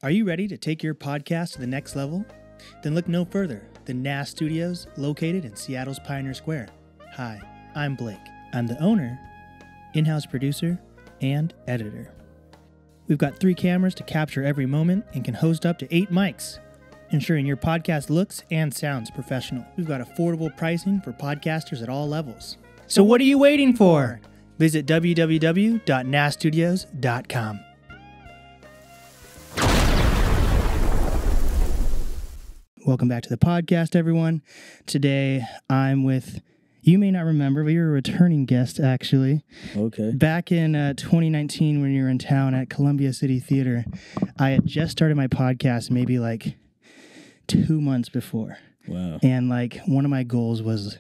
Are you ready to take your podcast to the next level? Then look no further than NAST Studios, located in Seattle's Pioneer Square. Hi, I'm Blake. I'm the owner, in-house producer, and editor. We've got 3 cameras to capture every moment and can host up to 8 mics, ensuring your podcast looks and sounds professional. We've got affordable pricing for podcasters at all levels. So what are you waiting for? Visit www.naststudios.com. Welcome back to the podcast, everyone. Today, I'm with, you may not remember, but you're a returning guest, actually. Okay. Back in 2019, when you were in town at Columbia City Theater, I had just started my podcast maybe like 2 months before. Wow. And like one of my goals was,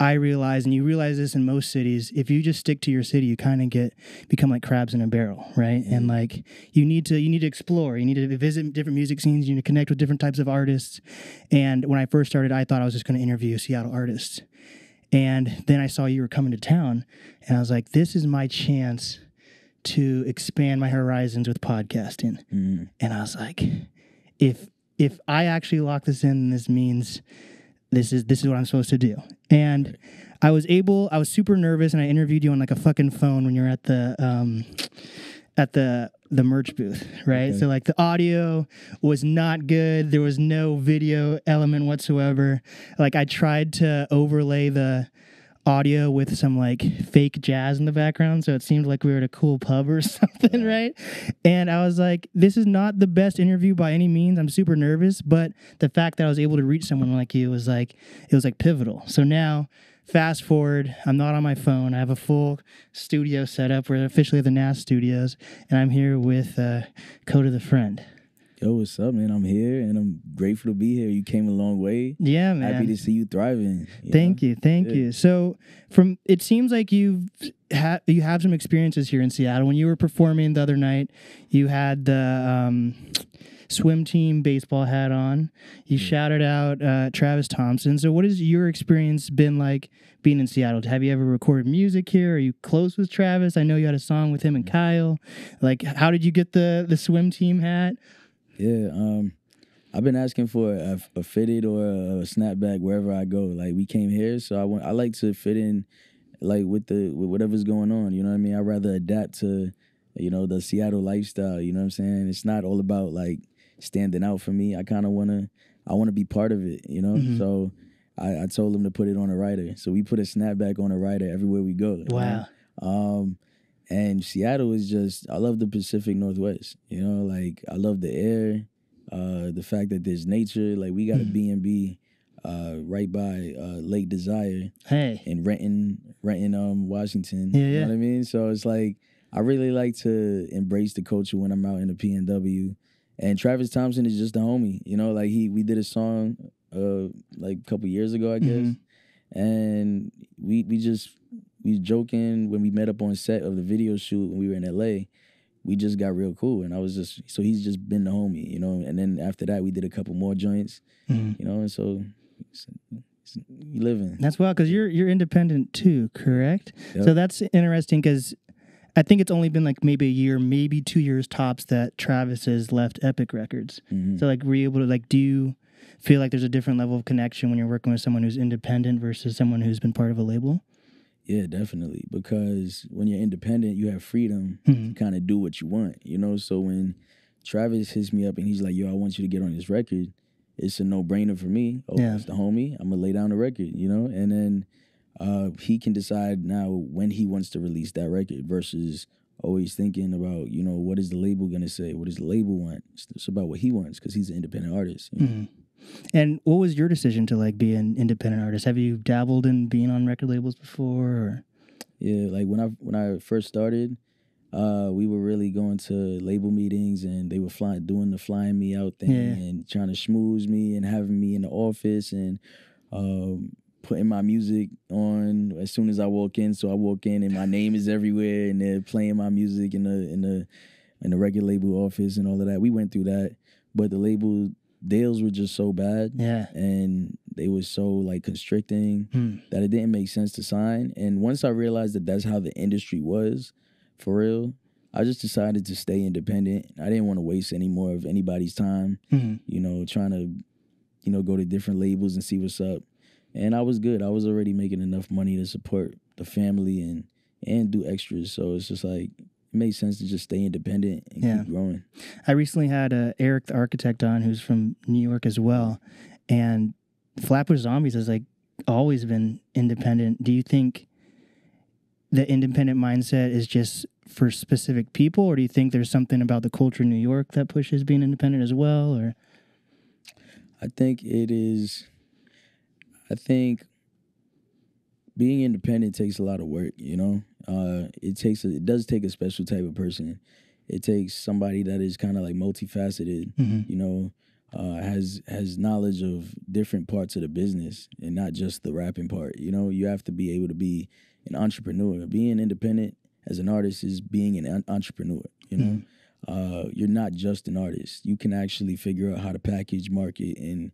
I realized, and you realize this in most cities, if you just stick to your city, you kind of become like crabs in a barrel, right? And like you need to explore, you need to visit different music scenes, you need to connect with different types of artists. And when I first started, I thought I was just going to interview Seattle artists. And then I saw you were coming to town, and I was like, this is my chance to expand my horizons with podcasting. Mm. And I was like, if I actually lock this in, this means this is what I'm supposed to do. And I was super nervous, and I interviewed you on like a fucking phone when you're at the merch booth, right? Okay. So like the audio was not good. There was no video element whatsoever. Like I tried to overlay the audio with some like fake jazz in the background, so it seemed like we were at a cool pub or something, right? And I was like, this is not the best interview by any means. I'm super nervous, but the fact that I was able to reach someone like you was like, it was like pivotal. So now, fast forward, I'm not on my phone. I have a full studio set up. We're officially at the NAST Studios, and I'm here with Kota the Friend. Yo, what's up, man? I'm here, and I'm grateful to be here. You came a long way. Yeah, man. Happy to see you thriving. Thank you. So, it seems like you have some experiences here in Seattle. When you were performing the other night, you had the swim team baseball hat on. You shouted out Travis Thompson. So, what has your experience been like being in Seattle? Have you ever recorded music here? Are you close with Travis? I know you had a song with him and Kyle. Like, how did you get the swim team hat? Yeah, I've been asking for a fitted or a snapback wherever I go. Like we came here, so I like to fit in, like with whatever's going on. You know what I mean? I'd rather adapt to, the Seattle lifestyle. You know what I'm saying? It's not all about like standing out for me. I kind of wanna be part of it. You know? Mm-hmm. So I told him to put it on a rider. So we put a snapback on a rider everywhere we go. Wow. And Seattle is just, I love the Pacific Northwest, like I love the air, the fact that there's nature, like we got a B&B right by Lake Desire in Renton, Washington, you know what I mean? So it's like, I really like to embrace the culture when I'm out in the PNW, and Travis Thompson is just a homie, like we did a song like a couple years ago, I guess, and we was joking when we met up on set of the video shoot when we were in LA. We just got real cool, and so he's just been the homie, and then after that we did a couple more joints, and so you living. That's wild, because you're independent too, correct? Yep. So that's interesting, because I think it's only been like maybe a year, maybe 2 years tops that Travis has left Epic Records. Mm-hmm. So like, were you able to do you feel like there's a different level of connection when you're working with someone who's independent versus someone who's been part of a label? Yeah, definitely. Because when you're independent, you have freedom to kind of do what you want, So when Travis hits me up and he's like, yo, I want you to get on this record, it's a no-brainer for me. Oh, it's the homie. I'm going to lay down the record, And then he can decide now when he wants to release that record versus always thinking about, what is the label going to say? What does the label want? It's about what he wants, because he's an independent artist. And what was your decision to be an independent artist? Have you dabbled in being on record labels before? Or? Yeah, like when I first started, we were really going to label meetings, and they were doing the flying me out thing and trying to schmooze me and having me in the office and putting my music on as soon as I walk in. So I walk in and my name is everywhere, and they're playing my music in the record label office and all of that. We went through that, but the label deals were just so bad, and they were so constricting that it didn't make sense to sign. And once I realized that that's how the industry was for real, I just decided to stay independent. I didn't want to waste any more of anybody's time, you know, trying to, you know, go to different labels and see what's up. And I was good. I was already making enough money to support the family and do extras. So it's just like, it made sense to just stay independent and keep growing. I recently had Eric the architect on, who's from New York as well. And Flatbush Zombies has like always been independent. Do you think the independent mindset is just for specific people, or do you think there's something about the culture in New York that pushes being independent as well? Or I think it is. I think being independent takes a lot of work. You know, it does take a special type of person. It takes somebody that is kind of like multifaceted. You know, has knowledge of different parts of the business and not just the rapping part. You know, you have to be able to be an entrepreneur. Being independent as an artist is being an entrepreneur. You know, you're not just an artist. You can actually figure out how to package, market, and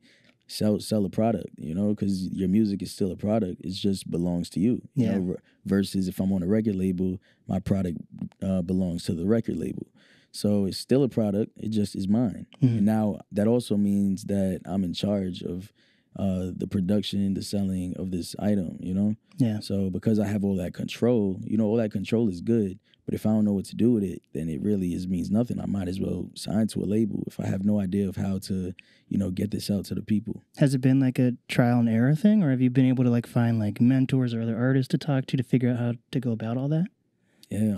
sell a product. You know, because your music is still a product. It just belongs to you. You know, versus if I'm on a record label, my product belongs to the record label. So it's still a product. It just is mine. And now that also means that I'm in charge of the production, the selling of this item, you know? Yeah. So because I have all that control, you know, all that control is good. But if I don't know what to do with it, then it really means nothing. I might as well sign to a label if I have no idea of how to, you know, get this out to the people. Has it been like a trial and error thing, or have you been able to like find like mentors or other artists to talk to figure out how to go about all that? Yeah,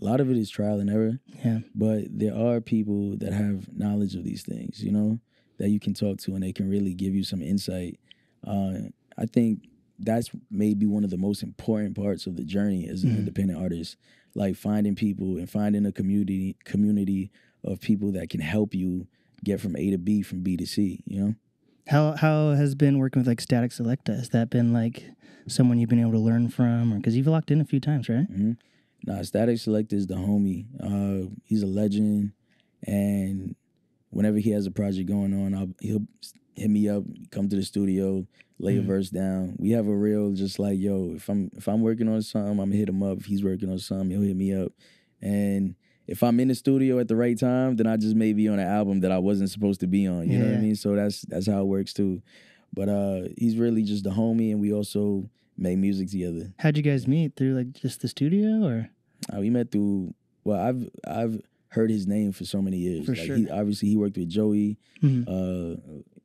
a lot of it is trial and error. Yeah. But there are people that have knowledge of these things, you know, that you can talk to and they can really give you some insight. I think that's maybe one of the most important parts of the journey as an independent artist, like finding people and finding a community of people that can help you get from A to B, from B to C, you know? How has been working with like Static Selecta? Has that been like someone you've been able to learn from, or because you've locked in a few times, right? Nah, Static Selecta is the homie. He's a legend, and whenever he has a project going on, he'll hit me up, come to the studio, lay a verse down. We have a real just like, yo, if I'm working on something, I'm gonna hit him up. If he's working on something, he'll hit me up. And if I'm in the studio at the right time, then I just may be on an album that I wasn't supposed to be on. You know what I mean? So that's how it works too. But he's really just the homie, and we also make music together. How'd you guys meet? Through like just the studio, or? We met through. Well, I've heard his name for so many years. For like sure. He worked with Joey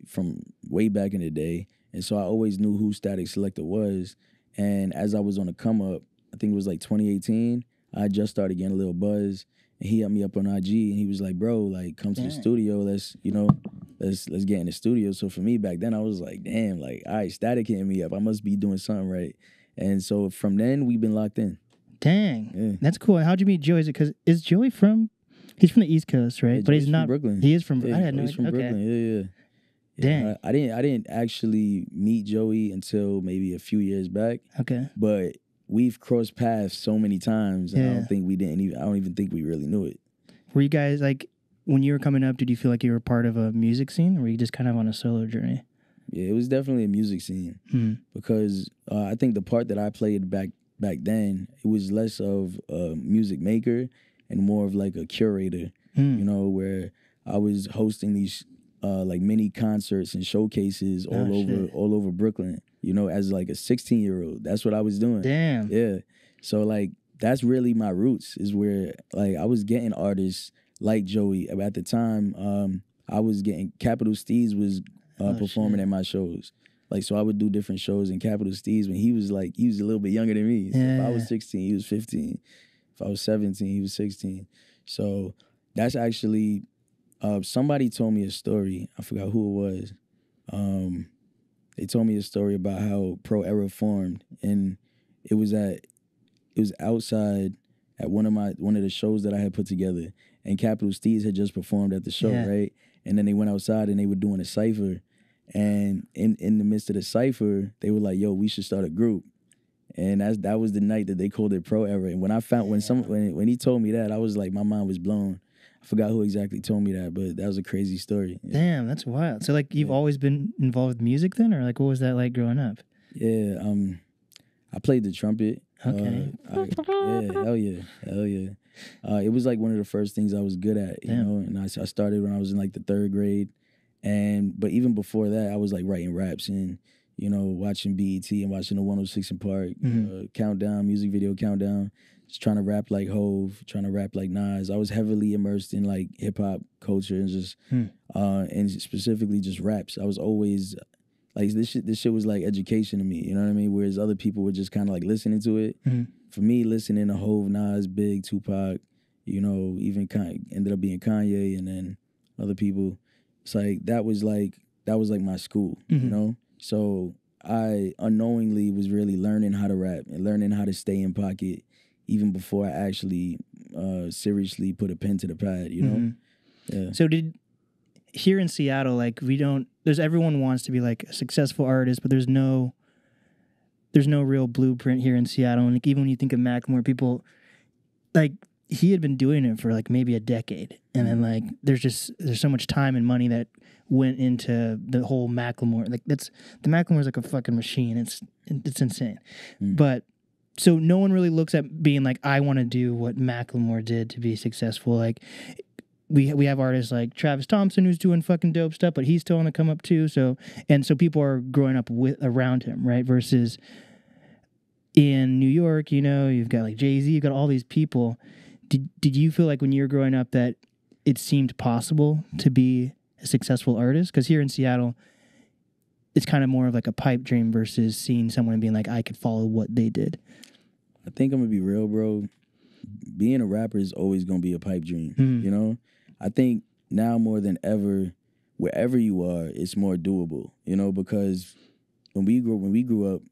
from way back in the day, and so I always knew who Static Selecta was. And as I was on the come up, I think it was like 2018. I just started getting a little buzz, and he hit me up on IG, and he was like, "Bro, like, come to the studio. Let's get in the studio." So for me back then, I was like, "Damn, like, all right, Static hitting me up. I must be doing something right." And so from then, we've been locked in. Dang, that's cool. How'd you meet Joey? Is Joey from? He's from the East Coast, right? Yeah, but he's Joey's not from Brooklyn. He is from. Yeah, I had no he's idea. from Brooklyn. Yeah. Dang. I didn't actually meet Joey until maybe a few years back. Okay. But we've crossed paths so many times, and I don't even think we really knew it. Were you guys like, when you were coming up, did you feel like you were part of a music scene, or were you just kind of on a solo journey? Yeah, it was definitely a music scene because I think the part that I played back then, it was less of a music maker and more of like a curator, you know, where I was hosting these like mini concerts and showcases all over Brooklyn, you know, as like a 16-year-old. That's what I was doing. Damn. Yeah. So like that's really my roots, is where like I was getting artists like Joey. At the time, I was getting Capital Steez was performing at my shows. Like, so I would do different shows in Capital Steez when he was a little bit younger than me. So if I was 16, he was 15. If I was 17, he was 16. So that's actually, somebody told me a story. I forgot who it was. They told me a story about how Pro Era formed, and it was outside at one of the shows that I had put together, and Capital Steez had just performed at the show, right? And then they went outside and they were doing a cypher. And in the midst of the cypher, they were like, "Yo, we should start a group." And that was the night that they called it Pro Era. And when I found when he told me that, I was like, my mind was blown. I forgot who exactly told me that, but that was a crazy story. Yeah. Damn, that's wild. So like you've always been involved with music then, or like what was that like growing up? Yeah, I played the trumpet. Okay. Hell yeah. It was like one of the first things I was good at, you know. And I started when I was in like the 3rd grade, but even before that, I was like writing raps and watching BET and watching the 106 in Park countdown, music video countdown. Just trying to rap like Hove, trying to rap like Nas. I was heavily immersed in like hip hop culture and just and specifically just raps. I was always like this shit was like education to me, you know what I mean? Whereas other people were just kind of like listening to it. For me, listening to Hove, Nas, Big, Tupac, even ended up being Kanye and then other people. It's like that was like my school, you know? So I unknowingly was really learning how to rap and learning how to stay in pocket even before I actually seriously put a pen to the pad, you know? Yeah. So here in Seattle, like everyone wants to be like a successful artist, but there's no real blueprint here in Seattle. And like, even when you think of Macklemore, people like he had been doing it for like maybe a decade. And then like there's so much time and money that went into the whole Macklemore. Like the Macklemore's like a fucking machine. It's insane. But so no one really looks at being like, I want to do what Macklemore did to be successful. Like we have artists like Travis Thompson who's doing fucking dope stuff, but he's still on the come up too. So people are growing up around him, right? Versus in New York, you've got like Jay-Z, you've got all these people. Did you feel like when you were growing up that it seemed possible to be a successful artist? Because here in Seattle, it's kind of more of like a pipe dream versus seeing someone and being like, I could follow what they did. I think I'm gonna be real, bro. Being a rapper is always gonna be a pipe dream, you know? I think now more than ever, wherever you are, it's more doable, because when we grew up,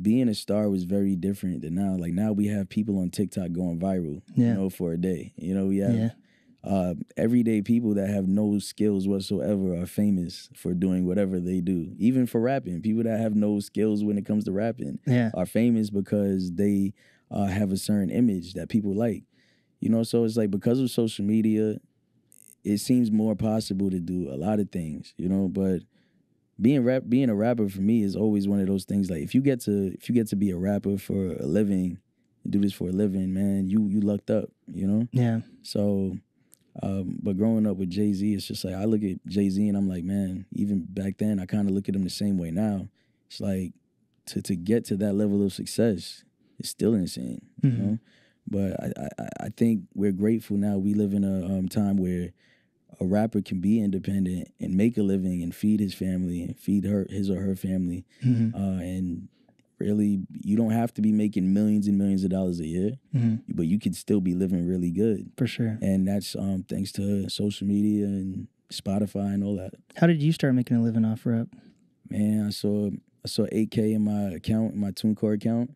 being a star was very different than now. Like now we have people on TikTok going viral, for a day. We have everyday people that have no skills whatsoever are famous for doing whatever they do. Even for rapping, people that have no skills when it comes to rapping are famous because they have a certain image that people like. So it's like because of social media, it seems more possible to do a lot of things, but being a rapper for me is always one of those things. Like if you get to be a rapper for a living and do this for a living, man, you lucked up, Yeah. So but growing up with Jay-Z, it's just like I look at Jay-Z and I'm like, man, even back then I kind of look at him the same way now. It's like to get to that level of success is still insane, you know? But I think we're grateful now. We live in a time where a rapper can be independent and make a living and feed his family and feed his or her family. And really, you don't have to be making millions and millions of dollars a year, but you could still be living really good. For sure. And that's thanks to social media and Spotify and all that. How did you start making a living off rap? Man, I saw 8K in my account, in my TuneCore account.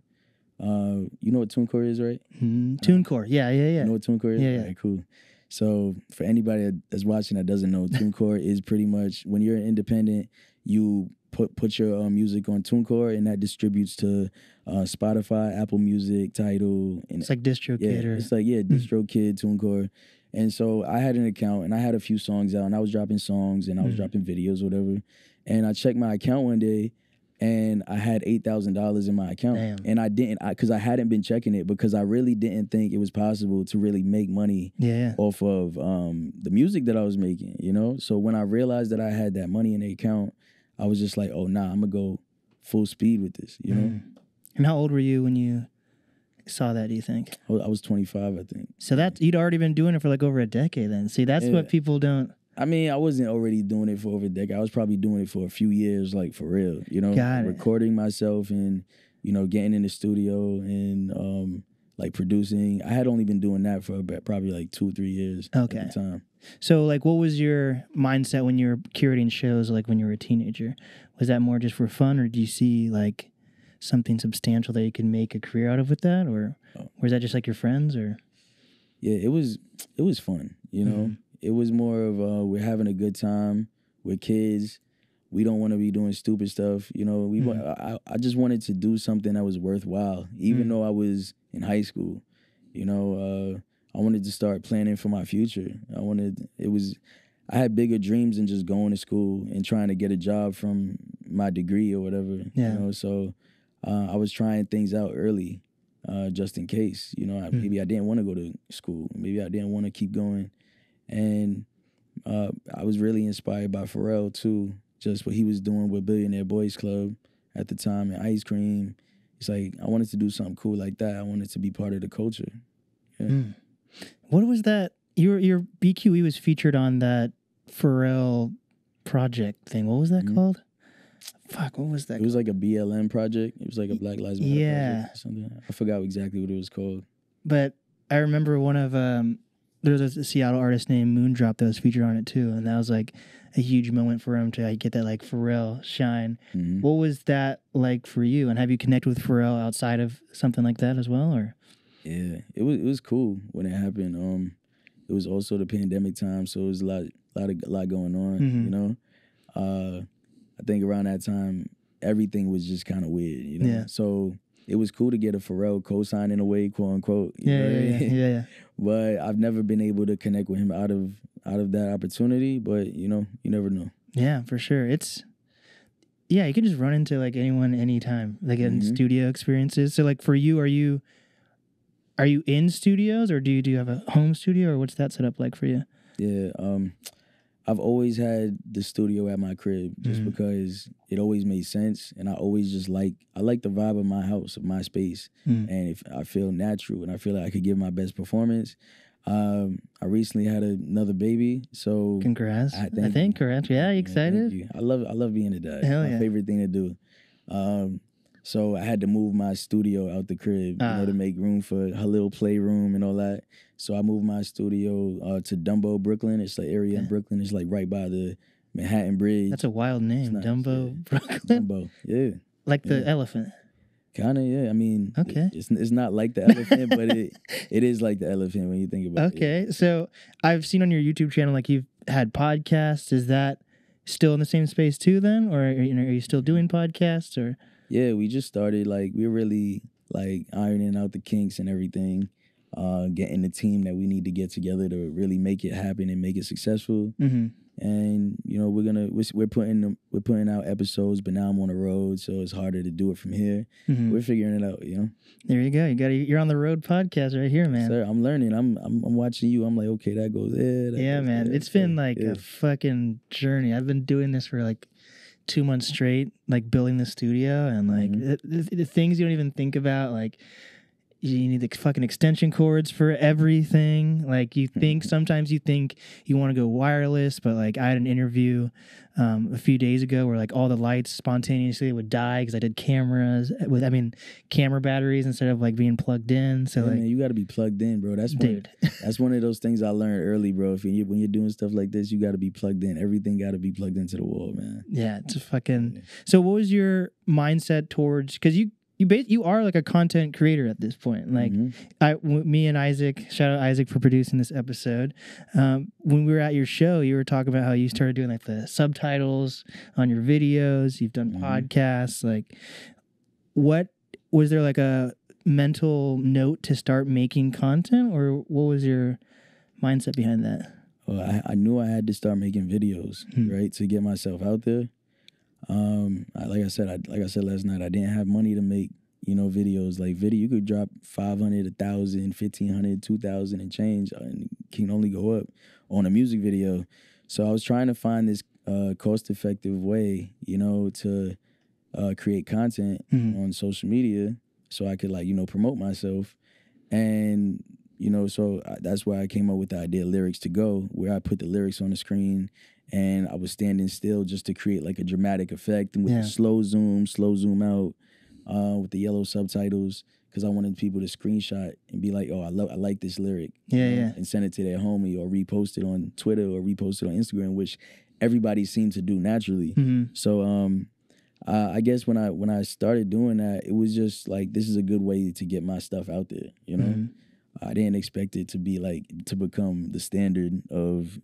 You know what TuneCore is, right? TuneCore, yeah. You know what TuneCore is? Yeah. All right, cool. So for anybody that's watching that doesn't know, TuneCore is pretty much when you're independent, you put your music on TuneCore and that distributes to Spotify, Apple Music, Tidal. And it's like DistroKid. It's like, DistroKid, TuneCore. And so I had an account and I had a few songs out and I was dropping songs and I was dropping videos, whatever. And I checked my account one day and I had $8,000 in my account. Damn. And I didn't, because I hadn't been checking it because I really didn't think it was possible to really make money off of the music that I was making, So when I realized that I had that money in the account, I was just like, oh, nah, I'm going to go full speed with this, you know? And how old were you when you saw that, do you think? I was 25, I think. So you'd already been doing it for like over a decade then. See, that's what people don't... I mean, I wasn't already doing it for over a decade. I was probably doing it for a few years, like for real, recording myself and, getting in the studio and like producing. I had only been doing that for probably like 2-3 years at the time. So like what was your mindset when you were curating shows, like when you were a teenager? Was that more just for fun or do you see like something substantial that you could make a career out of with that? Or was that just like your friends or? Yeah, it was fun, It was more of we're having a good time. We're kids. We don't want to be doing stupid stuff. I just wanted to do something that was worthwhile, even though I was in high school. I wanted to start planning for my future. I had bigger dreams than just going to school and trying to get a job from my degree or whatever. Yeah. So I was trying things out early. just in case. You know, maybe I didn't want to go to school. Maybe I didn't want to keep going. And I was really inspired by Pharrell, too, just what he was doing with Billionaire Boys Club at the time and Ice Cream. It's like, I wanted to do something cool like that. I wanted to be part of the culture. Yeah. What was that? Your BQE was featured on that Pharrell project thing. What was that called? Fuck, what was that? It was like a BLM project. It was like a Black Lives Matter project or something. I forgot exactly what it was called. But I remember one of there was a Seattle artist named Moondrop that was featured on it too, and that was like a huge moment for him to get that like Pharrell shine. What was that like for you? And have you connected with Pharrell outside of something like that as well, or? Yeah, it was cool when it happened. It was also the pandemic time, so it was a lot going on. You know, I think around that time everything was just kind of weird. You know, Yeah. So it was cool to get a Pharrell co-sign in a way, quote unquote. Yeah. But I've never been able to connect with him out of that opportunity. But you know, you never know. Yeah, for sure. You can just run into like anyone anytime, like in studio experiences. So like for you, are you in studios, or do you have a home studio, or what's that set up like for you? Yeah, I've always had the studio at my crib just because it always made sense, and I always just like the vibe of my house, of my space, and if I feel natural and I feel like I could give my best performance. I recently had another baby, so congrats. Congrats. Yeah, you excited? Thank you. I love being a dad. Hell it's my yeah. favorite thing to do. So I had to move my studio out the crib, to make room for her little playroom and all that. So I moved my studio to Dumbo, Brooklyn. It's the area in Brooklyn. It's like right by the Manhattan Bridge. That's a wild name, nice, Dumbo, Brooklyn. Dumbo, yeah. Like the elephant. Kind of, yeah. I mean, okay. It's not like the elephant, but it is like the elephant when you think about it. Okay, so I've seen on your YouTube channel like you've had podcasts. Is that still in the same space too then? Or are you still doing podcasts or? Yeah, we just started, like, we're really, like, ironing out the kinks and everything, getting the team that we need to get together to really make it happen and make it successful. And, you know, we're putting out episodes, but now I'm on the road, so it's harder to do it from here. We're figuring it out, you know? There you go. You're on the road podcast right here, man. Sir, I'm learning. I'm watching you. I'm like, okay, that goes there. Yeah, man. It's been like a fucking journey. I've been doing this for like 2 months straight, like building the studio and like the things you don't even think about, like you need the fucking extension cords for everything. Like sometimes you think you want to go wireless, but like I had an interview a few days ago where like all the lights spontaneously would die because I did camera batteries instead of like being plugged in. So like, man, you got to be plugged in, bro. That's one of those things I learned early, bro. When you're doing stuff like this, you got to be plugged in. Everything got to be plugged into the wall, man. Yeah, it's a fucking. So what was your mindset towards? Because you are like a content creator at this point. Like me and Isaac, shout out Isaac for producing this episode. When we were at your show, you were talking about how you started doing like the subtitles on your videos. You've done podcasts. Like, what was there like a mental note to start making content, or what was your mindset behind that? Well, I knew I had to start making videos, right, to get myself out there. Like I said last night, I didn't have money to make, videos. Like you could drop 500, 1,000, 1,500, 2,000 and change, and it can only go up on a music video. So I was trying to find this cost-effective way, to create content on social media, so I could promote myself, and so that's why I came up with the idea Lyrics to Go, where I put the lyrics on the screen. And I was standing still just to create like a dramatic effect, and with the slow zoom out, with the yellow subtitles, because I wanted people to screenshot and be like, "Oh, I like this lyric," and send it to their homie or repost it on Twitter or repost it on Instagram, which everybody seemed to do naturally. So I guess when I started doing that, it was just like, this is a good way to get my stuff out there, I didn't expect it to become the standard of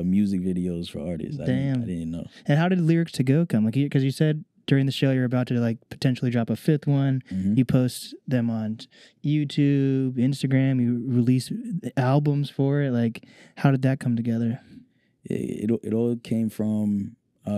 music videos for artists. Damn. I didn't know. And how did Lyrics to Go come? Like, because you said during the show you're about to potentially drop a fifth one. You post them on YouTube, Instagram. You release albums for it. Like, how did that come together? It all came from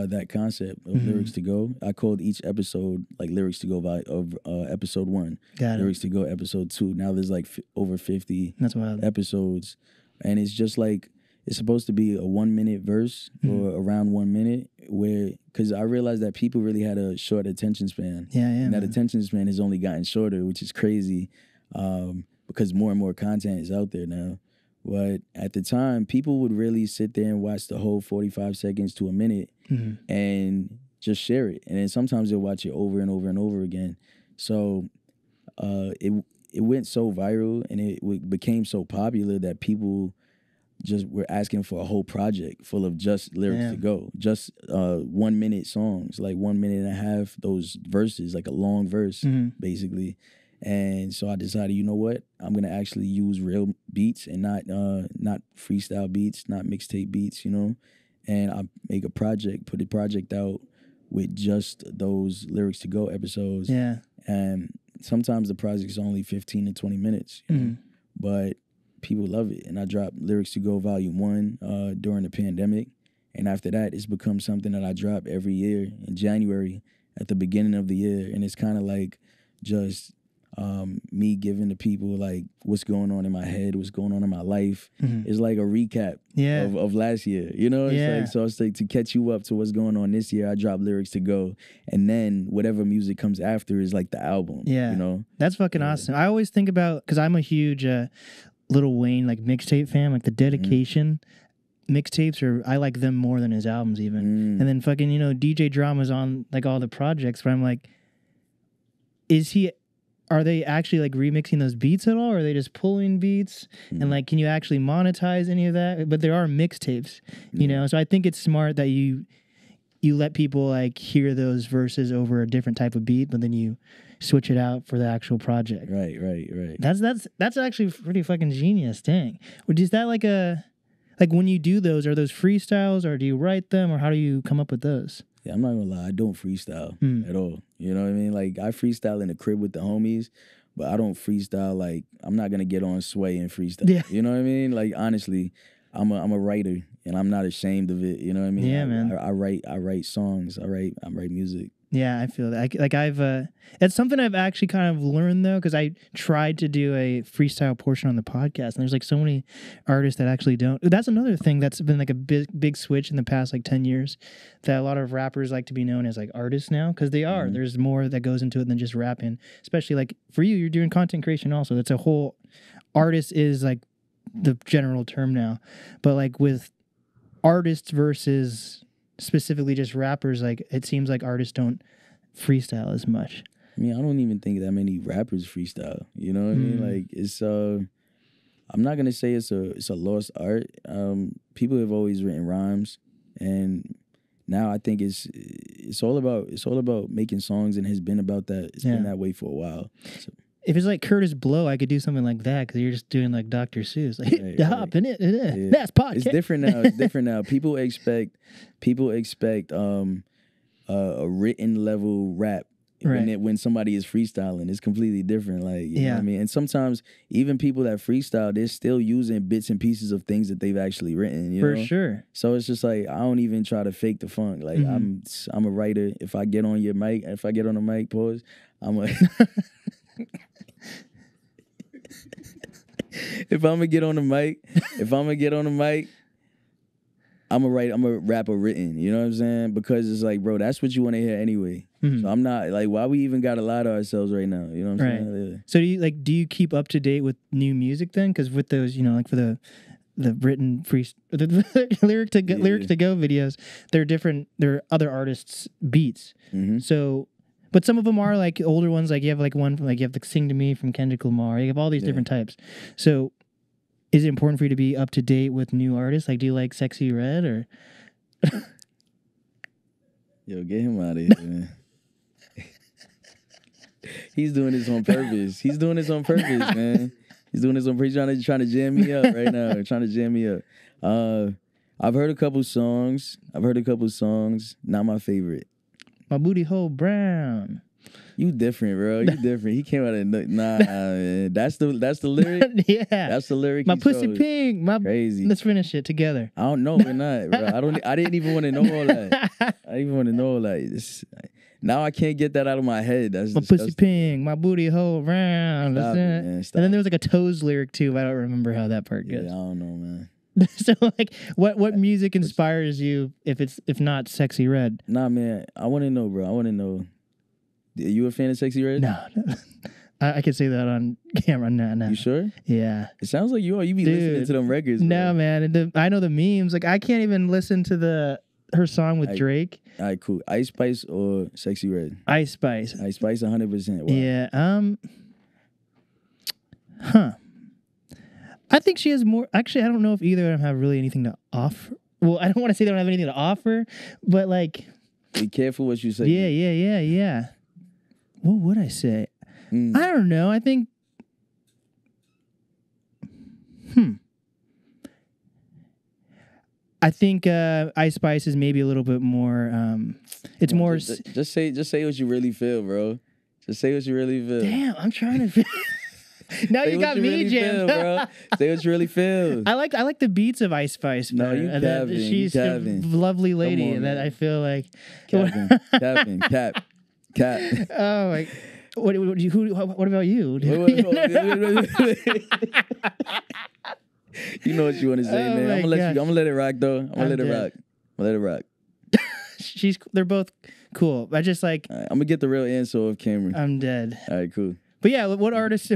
that concept of lyrics to go. I called each episode like lyrics to go of episode 1. Got it. Lyrics to go episode 2. Now there's like over 50 That's wild. episodes, and it's just like it's supposed to be a 1 minute verse or around 1 minute, where because I realized that people really had a short attention span. Yeah, And that man. attention span has only gotten shorter, which is crazy, because more and more content is out there now. But at the time, people would really sit there and watch the whole 45 seconds to a minute and just share it. And then sometimes they'll watch it over and over and over again. So it went so viral and it became so popular that people just were asking for a whole project full of just lyrics to go. Just 1 minute songs, like 1 minute and a half, those verses, like a long verse, basically. And so I decided, you know what? I'm gonna actually use real beats and not freestyle beats, not mixtape beats, you know. And I make a project, put a project out with just those lyrics to go episodes. Yeah. And sometimes the project is only 15 to 20 minutes, you know? But people love it. And I dropped Lyrics to Go Volume 1 during the pandemic. And after that, it's become something that I drop every year in January at the beginning of the year. And it's kind of like just me giving the people like what's going on in my head, what's going on in my life. It's like a recap of last year, you know? It's like, so it's like to catch you up to what's going on this year, I drop Lyrics to Go. And then whatever music comes after is like the album, you know? That's fucking awesome. I always think about, because I'm a huge Lil Wayne like mixtape fan, like the Dedication mixtapes, or I like them more than his albums even. And then fucking, you know, DJ Drama's on like all the projects, but I'm like, are they actually like remixing those beats at all, or are they just pulling beats? And like, can you actually monetize any of that? But there are mixtapes, you know? So I think it's smart that you let people like hear those verses over a different type of beat, but then you switch it out for the actual project. Right. That's actually pretty fucking genius. Dang. Is that like when you do those, are those freestyles, or do you write them, or how do you come up with those? Yeah, I'm not gonna lie, I don't freestyle at all. You know what I mean? Like, I freestyle in the crib with the homies, but I don't freestyle. Like, I'm not gonna get on Sway and freestyle. Yeah. You know what I mean? Like, honestly, I'm a writer, and I'm not ashamed of it. You know what I mean? Yeah, man. I write songs. I write music. Yeah, I feel that. It's something I've actually kind of learned though, because I tried to do a freestyle portion on the podcast, and there's like so many artists that actually don't. That's another thing that's been like a big switch in the past like 10 years, that a lot of rappers like to be known as like artists now, because they are. There's more that goes into it than just rapping. Especially like for you, you're doing content creation also. That's a whole artist is like the general term now, but like with artists versus specifically just rappers, like it seems like artists don't freestyle as much. I mean, I don't even think that many rappers freestyle. You know what I mean? Like, it's I'm not gonna say it's a lost art. People have always written rhymes, and now I think it's all about making songs, and has been about that. It's been that way for a while. So. If it's like Curtis Blow, I could do something like that, because you're just doing like Dr. Seuss, like hop in it. That's podcast. It's different now. It's different now. People expect a written level rap when somebody is freestyling. It's completely different. Like, you know what I mean? And sometimes even people that freestyle, they're still using bits and pieces of things that they've actually written. You know? For sure. So it's just like, I don't even try to fake the funk. Like, I'm a writer. If I get on the mic, pause, I'm a If I'm gonna get on the mic, I'm a rapper written. You know what I'm saying? Because it's like, bro, that's what you want to hear anyway. So I'm not like, why we even gotta lie to ourselves right now? You know what I'm saying? Yeah. So do you keep up to date with new music then? Because with those, you know, like for the written the lyric to go videos, they're different. They're other artists' beats. So. But some of them are like older ones, like you have like one, like you have the Sing to Me from Kendrick Lamar. You have all these different types. So is it important for you to be up to date with new artists? Like, do you like Sexy Red or? Yo, get him out of here, man. He's doing this on purpose. He's doing this on purpose, man. He's doing this on purpose. He's trying to jam me up right now. Trying to jam me up. I've heard a couple songs. Not my favorite. My booty hole brown. You different, bro. You different. He came out of man. That's the lyric. Yeah, that's the lyric. My he pussy chose. pink. My Crazy. Let's finish it together. I don't know. We're not, bro. I didn't even want to know all that. I didn't even want to know all that. Now I can't get that out of my head. That's my disgusting. pussy pink. My booty hole round. Stop it, man. Stop. And then there was like a Toes lyric too, but I don't remember how that part goes. Yeah, I don't know, man. So like, what music inspires you if not Sexy Red? Nah, man. I want to know, bro. I want to know. Are you a fan of Sexy Red? No. I can say that on camera. No. You sure? Yeah. It sounds like you are. You be listening to them records. No, bro. man. I know the memes. Like I can't even listen to her song with Drake. All right, cool. Ice Spice or Sexy Red? Ice Spice. Ice Spice, 100%. Wow. Yeah. Huh. I think she has more. Actually, I don't know if either of them have really anything to offer. Well, I don't want to say they don't have anything to offer, but like. Be careful what you say. Yeah. What would I say? I don't know. I think. I think Ice Spice is maybe a little bit more. It's more. Just say what you really feel, bro. Just say what you really feel. Damn, I'm trying to feel. Now you got me, really Jim. bro. Say what you really feel. I like the beats of Ice Spice. No, you capping. She's a lovely lady, and that I feel like. Capping. Oh my. What about you? You know what you want to say, man. I'm gonna let it rock though. I'm gonna let it rock. They're both cool. I just like. Right, I'm gonna get the real answer of Cameron. I'm dead. All right, cool. But yeah, what artists?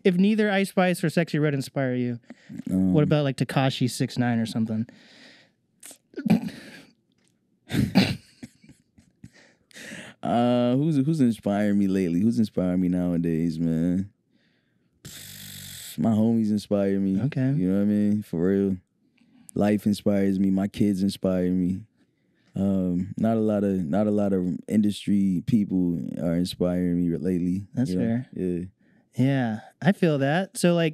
If neither Ice Spice or Sexy Red inspire you, what about like Tekashi 6ix9ine or something? Who's inspiring me lately? Who's inspiring me nowadays, man? My homies inspire me. Okay. You know what I mean? For real. Life inspires me. My kids inspire me. Not a lot of industry people are inspiring me lately. That's fair. Yeah. Yeah, I feel that. So like,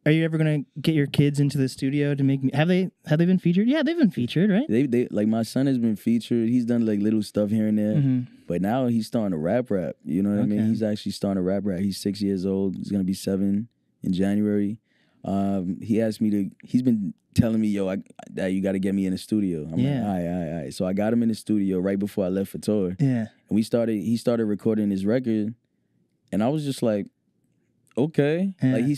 are you ever gonna get your kids into the studio to make? Have they been featured? Yeah, they've been featured, right? They like my son has been featured. He's done like little stuff here and there, but now he's starting to rap. You know what I mean? He's actually starting to rap. He's 6 years old. He's gonna be 7 in January. He asked me to. He's been telling me, yo, that you got to get me in the studio. I'm like, all right. So I got him in the studio right before I left for tour. Yeah, and he started recording his record, and I was just like, okay. Yeah. Like he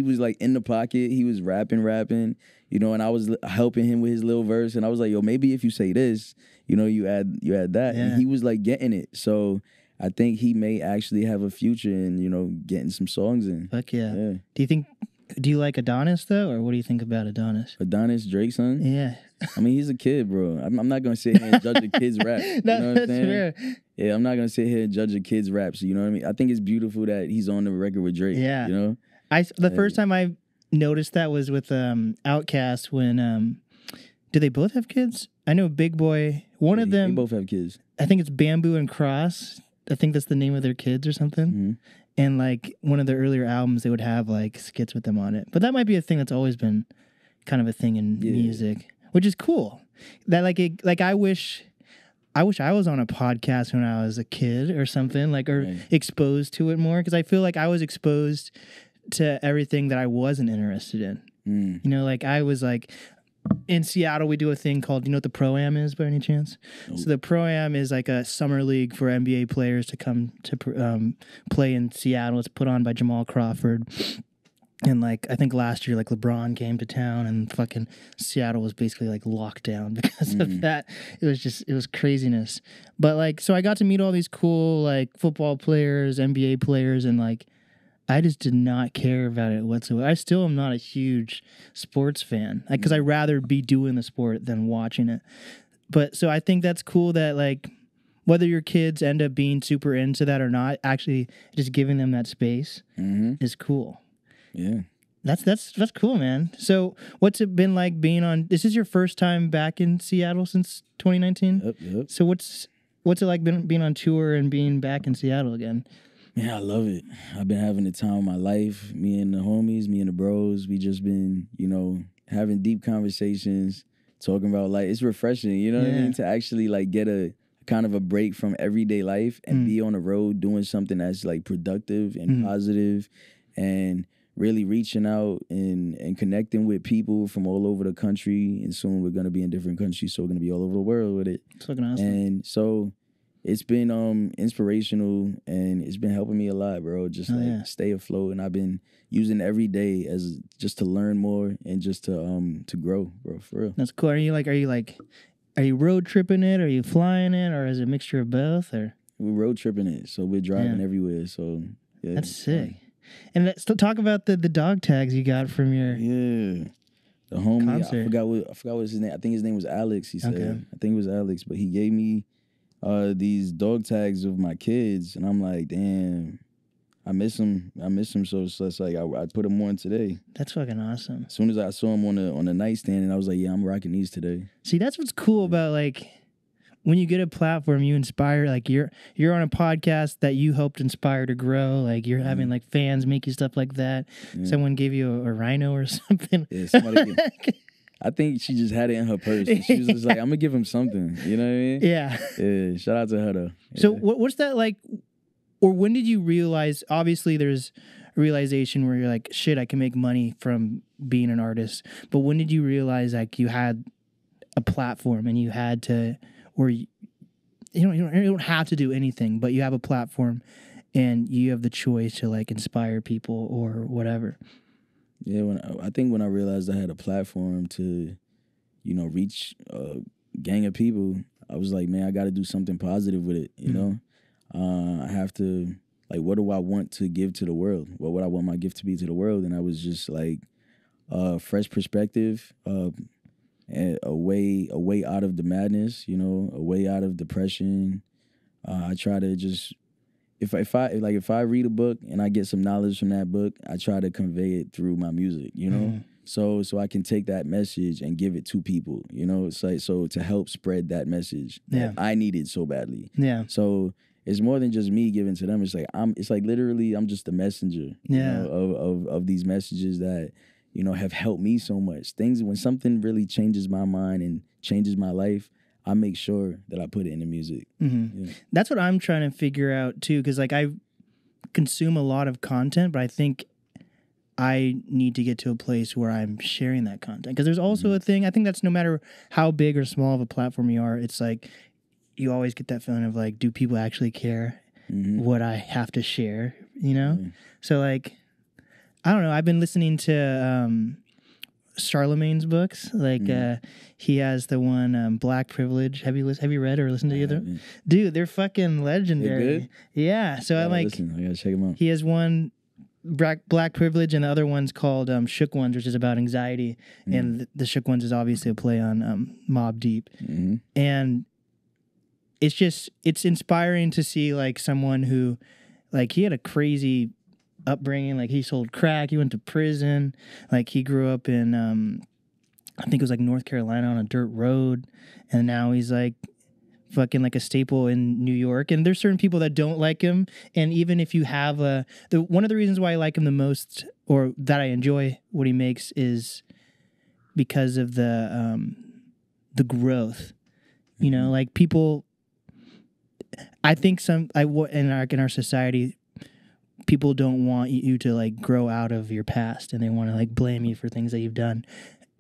was like in the pocket. He was rapping, you know, and I was helping him with his little verse. And I was like, yo, maybe if you say this, you know, you add that. Yeah. And he was like getting it. So I think he may actually have a future in, you know, getting some songs in. Fuck yeah. Do you like Adonis though? Or what do you think about Adonis? Adonis, Drake's son? Yeah. I mean, he's a kid, bro. I'm not going to sit here and judge a kid's rap. You know what I'm saying? Fair. Yeah, I'm not going to sit here and judge a kid's raps. You know what I mean? I think it's beautiful that he's on the record with Drake. Yeah. You know? The first time I noticed that was with Outkast when, do they both have kids? I know Big Boy, one of them. They both have kids. I think it's Bamboo and Cross. I think that's the name of their kids or something. Mm-hmm. And like one of their earlier albums, they would have like skits with them on it. But that might be a thing that's always been kind of a thing in music, which is cool. That I wish I was on a podcast when I was a kid or something, like, or exposed to it more, because I feel like I was exposed to everything that I wasn't interested in. You know, like I was like, in Seattle, we do a thing called, you know what the Pro-Am is by any chance? Nope. So the Pro-Am is like a summer league for NBA players to come to play in Seattle. It's put on by Jamal Crawford. And like, I think last year, like LeBron came to town and fucking Seattle was basically like locked down because of that. It was craziness. But like, so I got to meet all these cool like football players, NBA players, and like, I just did not care about it whatsoever. I still am not a huge sports fan, like, because I'd rather be doing the sport than watching it. But so I think that's cool that like, whether your kids end up being super into that or not, actually just giving them that space is cool. Yeah. That's cool, man. So what's it been like being on, this is your first time back in Seattle since 2019? Yep. So what's it like being on tour and being back in Seattle again? Man, I love it. I've been having the time of my life. Me and the homies, me and the bros, we just been, you know, having deep conversations, talking about like, it's refreshing, you know what I mean? To actually like get a kind of a break from everyday life and be on the road doing something that's like productive and positive and really reaching out and connecting with people from all over the country. And soon we're going to be in different countries, so we're going to be all over the world with it. It's fucking awesome. And so it's been inspirational, and it's been helping me a lot, bro. Just stay afloat. And I've been using every day as just to learn more and just to grow, bro, for real. That's cool. Are you road tripping it? Are you flying it? Or is it a mixture of both? Or we're road tripping it, so we're driving everywhere. So yeah, that's sick. And let's talk about the dog tags you got from your the homie. concert. I forgot what his name. I think his name was Alex. He said I think it was Alex, but he gave me these dog tags of my kids, and I'm like, damn, I miss him. So it's like I put them on today. That's fucking awesome. As soon as I saw him on the nightstand, and I was like, yeah, I'm rocking these today. See, that's what's cool about like when you get a platform, you inspire. Like you're on a podcast that you helped inspire to grow. Like you're having like fans make you stuff like that. Someone gave you a rhino or something. Yeah, somebody. I think she just had it in her purse. And she was just like, I'm gonna give him something. You know what I mean? Yeah. Yeah. Shout out to her though. Yeah. So what's that like? Or when did you realize? Obviously, there's a realization where you're like, shit, I can make money from being an artist. But when did you realize like you had a platform and you had to, or you don't have to do anything, but you have a platform and you have the choice to like inspire people or whatever? Yeah, I think when I realized I had a platform to, reach a gang of people, I was like, man, I got to do something positive with it. You know, I have to, like, what do I want to give to the world? What would I want my gift to be to the world? And I was just like, fresh perspective, and a way out of the madness. A way out of depression. I try to just. If I read a book and I get some knowledge from that book, I try to convey it through my music, so I can take that message and give it to people, It's like so to help spread that message that I needed so badly. Yeah. So it's more than just me giving to them. It's like literally I'm just the messenger, of these messages that have helped me so much. When something really changes my mind and changes my life, I make sure that I put it in the music. Yeah. That's what I'm trying to figure out too, because like I consume a lot of content, but I think I need to get to a place where I'm sharing that content. Because there's also a thing, I think that's no matter how big or small of a platform you are, it's like you always get that feeling of like, do people actually care what I have to share, So like, I don't know, I've been listening to Charlemagne's books, like he has the one Black Privilege. Have you read or listened to the other? Dude, they're fucking legendary. They're good? Yeah, so I gotta check them out. He has one Black Privilege, and the other one's called Shook Ones, which is about anxiety, and the Shook Ones is obviously a play on Mobb Deep, and it's inspiring to see like someone who, like, he had a crazy upbringing. Like, he sold crack, he went to prison, like he grew up in I think it was like North Carolina on a dirt road, and now he's like fucking like a staple in New York. And there's certain people that don't like him, and even if you have one of the reasons why I like him the most, or that I enjoy what he makes, is because of the growth, like people. I think in our society, people don't want you to like grow out of your past, and they want to like blame you for things that you've done.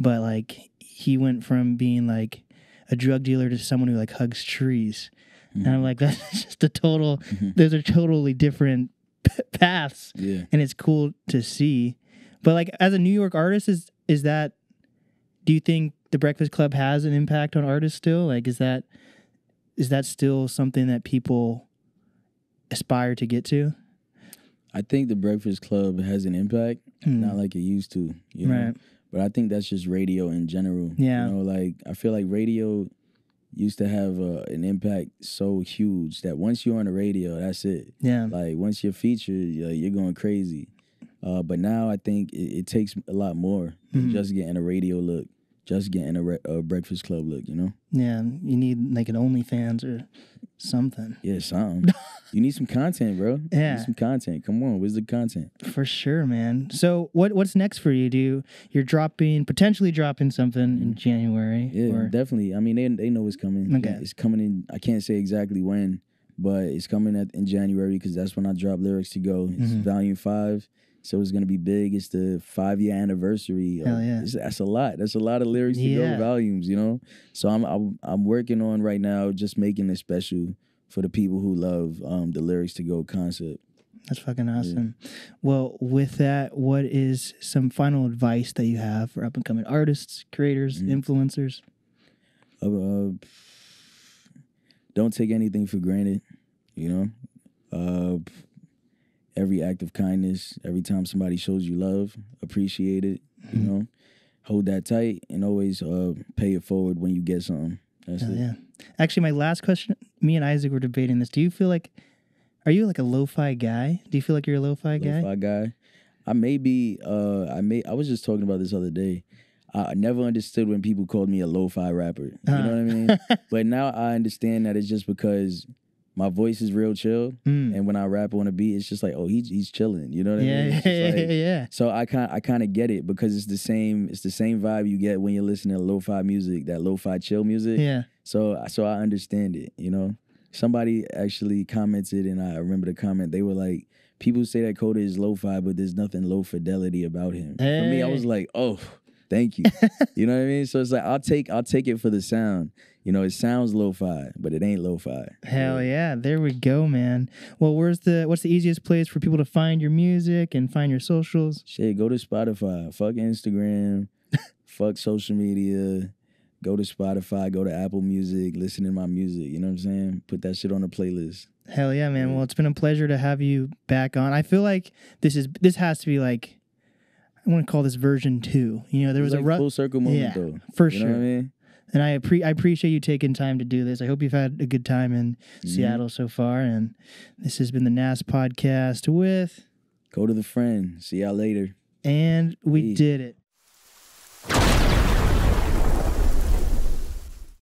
But like, he went from being like a drug dealer to someone who like hugs trees. And I'm like, that's just those are totally different paths. Yeah. And it's cool to see. But like, as a New York artist, do you think the Breakfast Club has an impact on artists still? Like, is that still something that people aspire to get to? I think the Breakfast Club has an impact, not like it used to, Right. But I think that's just radio in general. Yeah. Like, I feel like radio used to have an impact so huge that once you're on the radio, that's it. Yeah. Like, once you're featured, you're going crazy. But now I think it takes a lot more than just getting a radio look, just getting a Breakfast Club look, Yeah, you need like an OnlyFans or something. Yeah, something. You need some content, bro. You Yeah. need some content. Come on, where's the content? For sure, man. So what's next for you? You're potentially dropping something in January? Yeah, or? definitely. I mean, they know it's coming. Okay. It's coming in. I can't say exactly when, but it's coming in January because that's when I drop Lyrics to Go. It's Volume 5, so it's gonna be big. It's the 5-year anniversary. Hell yeah. That's a lot. That's a lot of Lyrics to Go volumes, you know. So I'm working on right now just making it special for the people who love the Lyrics to Go concept. That's fucking awesome. Yeah. Well, with that, what is some final advice that you have for up and coming artists, creators, influencers? Don't take anything for granted, you know. Every act of kindness, every time somebody shows you love, appreciate it, you know. Hold that tight and always pay it forward when you get something. That's it. Yeah. Actually, my last question, me and Isaac were debating this. Do you feel like, are you like a lo-fi guy? Do you feel like you're a lo-fi guy? Lo-fi guy. I may be, I was just talking about this other day. I never understood when people called me a lo-fi rapper. You know what I mean? But now I understand that it's just because my voice is real chill, and when I rap on a beat, it's just like, oh, he's chilling. You know what I mean? Yeah. So I kind of get it because it's the same vibe you get when you're listening to lo-fi music, that lo-fi chill music. Yeah. So I understand it. You know, somebody actually commented, and I remember the comment. They were like, people say that Kota is lo-fi, but there's nothing low fidelity about him. For me, I was like, oh, thank you. You know what I mean? So it's like I'll take it for the sound. You know, it sounds lo-fi, but it ain't lo-fi. Hell yeah. There we go, man. Well, what's the easiest place for people to find your music and find your socials? Shit, go to Spotify. Fuck Instagram. Fuck social media. Go to Spotify. Go to Apple Music. Listen to my music. You know what I'm saying? Put that shit on the playlist. Hell yeah, man. Well, it's been a pleasure to have you back on. I feel like this has to be like, I want to call this version 2. You know, there was like a full circle moment though. For you sure. Know what I mean? And I appreciate you taking time to do this. I hope you've had a good time in Seattle so far. And this has been the NAST podcast with Kota the Friend. See y'all later. And we did it.